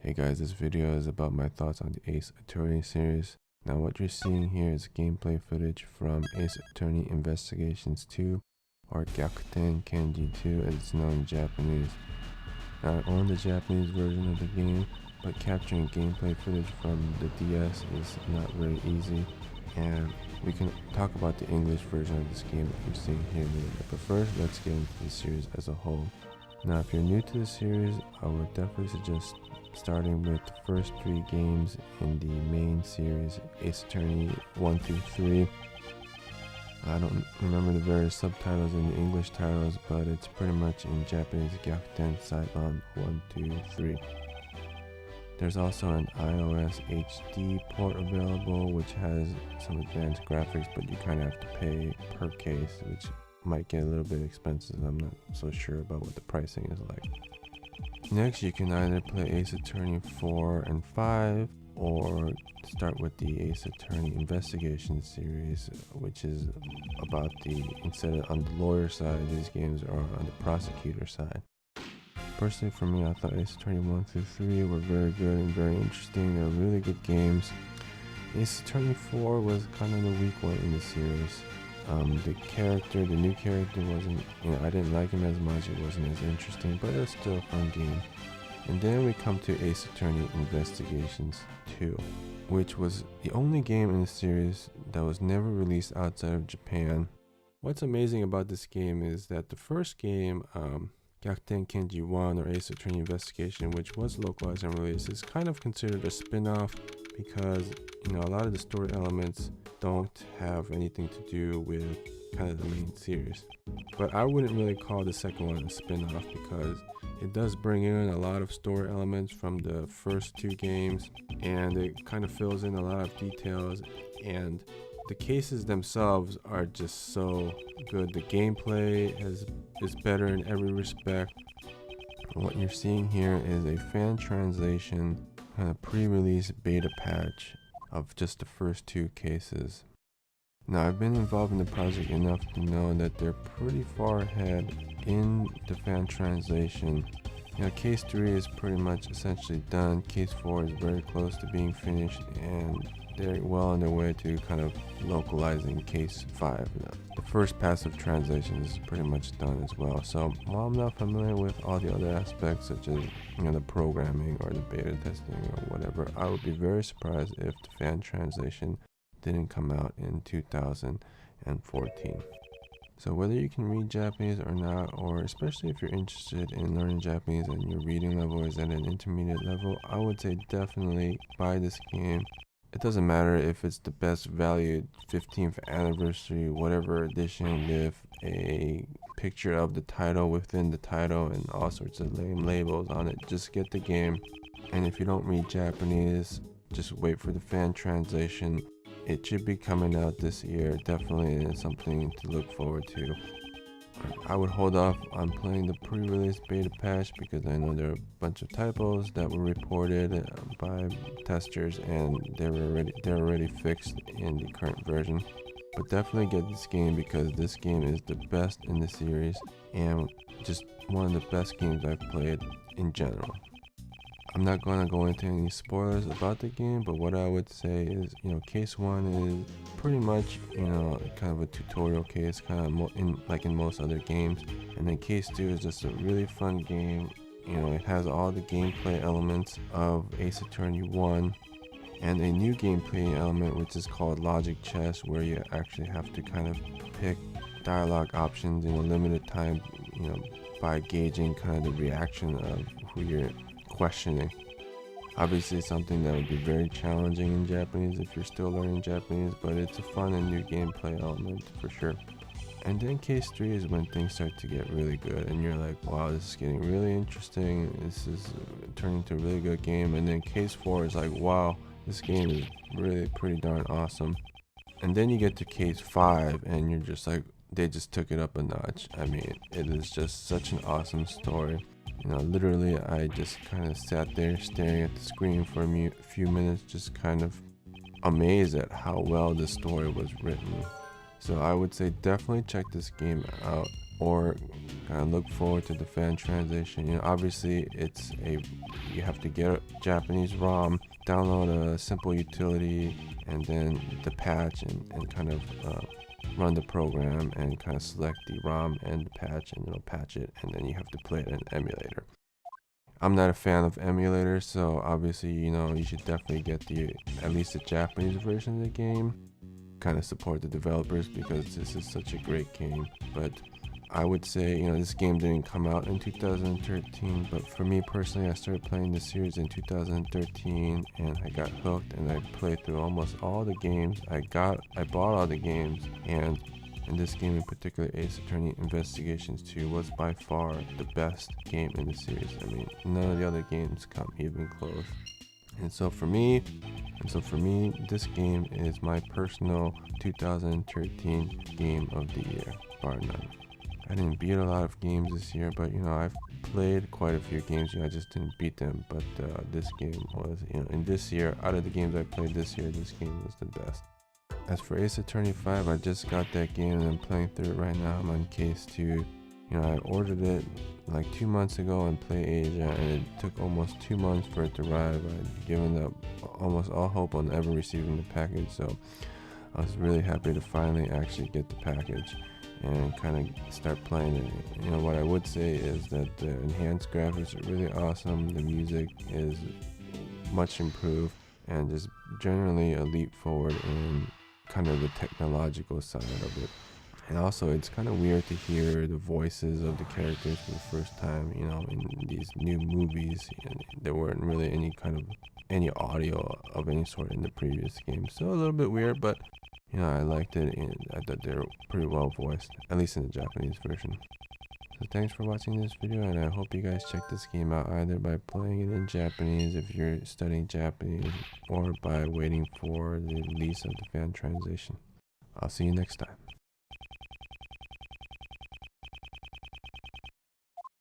Hey guys, this video is about my thoughts on the Ace Attorney series. Now what you're seeing here is gameplay footage from Ace Attorney Investigations 2, or逆転検事 2 as it's known in Japanese. Now I own the Japanese version of the game, but capturing gameplay footage from the DS is not very easy, and we can talk about the English version of this game that you're seeing here later. But first, let's get into the series as a whole. Now if you're new to the series, I would definitely suggest starting with the first 3 games in the main series, Ace Attorney 1 through 3. I don't remember the various subtitles in the English titles, but it's pretty much in Japanese Gyakuten Saiban 1, 2, 3. There's also an iOS HD port available, which has some advanced graphics, but you kind of have to pay per case, which might get a little bit expensive. I'm not so sure about what the pricing is like. Next, you can either play Ace Attorney 4 and 5, or start with the Ace Attorney Investigation series, which is about instead of on the lawyer side, these games are on the prosecutor side. Personally, for me, I thought Ace Attorney 1 through 3 were very good and very interesting. They're really good games. Ace Attorney 4 was kind of the weak one in the series. The new character wasn't, I didn't like him as much, it wasn't as interesting, but it was still a fun game. And then we come to Ace Attorney Investigations 2, which was the only game in the series that was never released outside of Japan. What's amazing about this game is that the first game,逆転検事 1 or Ace Attorney Investigation, which was localized and released, is kind of considered a spin-off because a lot of the story elements don't have anything to do with kind of the main series. But I wouldn't really call the second one a spin-off because it does bring in a lot of story elements from the first 2 games, and it kind of fills in a lot of details, and the cases themselves are just so good. The gameplay is better in every respect. What you're seeing here is a fan translation kind of pre-release beta patch of just the first 2 cases. Now I've been involved in the project enough to know that they're pretty far ahead in the fan translation. Case 3 is pretty much essentially done. Case 4 is very close to being finished, and they're well on their way to kind of localizing case 5. The first passive translation is pretty much done as well. So while I'm not familiar with all the other aspects, such as the programming or the beta testing or whatever, I would be very surprised if the fan translation didn't come out in 2014. So whether you can read Japanese or not, or especially if you're interested in learning Japanese and your reading level is at an intermediate level, I would say definitely buy this game. It doesn't matter if it's the best valued 15th anniversary whatever edition with a picture of the title within the title and all sorts of lame labels on it. Just get the game, and if you don't read Japanese, just wait for the fan translation. It should be coming out this year. Definitely is something to look forward to. I would hold off on playing the pre-release beta patch because I know there are a bunch of typos that were reported by testers, and they're already fixed in the current version. But definitely get this game because this game is the best in the series and just one of the best games I've played in general. I'm not going to go into any spoilers about the game, but what I would say is, case 1 is pretty much, kind of a tutorial case, kind of like in most other games. And then case 2 is just a really fun game. It has all the gameplay elements of Ace Attorney 1 and a new gameplay element, which is called logic chess, where you actually have to kind of pick dialogue options in a limited time, by gauging kind of the reaction of who you're questioning. Obviously something that would be very challenging in Japanese if you're still learning Japanese, but it's a fun and new gameplay element for sure. And then case 3 is when things start to get really good and you're like, wow, this is getting really interesting, this is turning into a really good game. And then case 4 is like, wow, this game is really pretty darn awesome. And then you get to case 5 and you're just like, they just took it up a notch. I mean, it is just such an awesome story. Literally, I just kind of sat there staring at the screen for a few minutes, just kind of amazed at how well the story was written. So I would say definitely check this game out. or kind of look forward to the fan translation. You know, obviously you have to get a Japanese ROM, download a simple utility, and then the patch, and kind of run the program and kind of select the ROM and the patch, and it'll patch it, and then you have to play it in an emulator. I'm not a fan of emulators, so obviously, you know, you should definitely get at least the Japanese version of the game. Kind of support the developers because this is such a great game. But I would say, you know, this game didn't come out in 2013, but for me personally, I started playing the series in 2013, and I got hooked, and I played through almost all the games. I bought all the games, and in this game in particular, Ace Attorney Investigations 2 was by far the best game in the series. I mean, none of the other games come even close. And so for me, this game is my personal 2013 game of the year, bar none. I didn't beat a lot of games this year, but you know, I've played quite a few games. You know, I just didn't beat them. But this game was, you know, in this year, out of the games I played this year, this game was the best. As for Ace Attorney 5, I just got that game and I'm playing through it right now. I'm on case 2. You know, I ordered it like 2 months ago in Play Asia, and it took almost 2 months for it to arrive. I'd given up almost all hope on ever receiving the package, so I was really happy to finally actually get the package and kind of start playing it. You know, what I would say is that the enhanced graphics are really awesome, the music is much improved, and just generally a leap forward in kind of the technological side of it. And also, it's kind of weird to hear the voices of the characters for the first time, you know, in these new movies, and there weren't really any audio of any sort in the previous game. So a little bit weird, but you know, I liked it, and I thought they were pretty well voiced, at least in the Japanese version. So thanks for watching this video, and I hope you guys check this game out either by playing it in Japanese if you're studying Japanese, or by waiting for the release of the fan translation. I'll see you next time.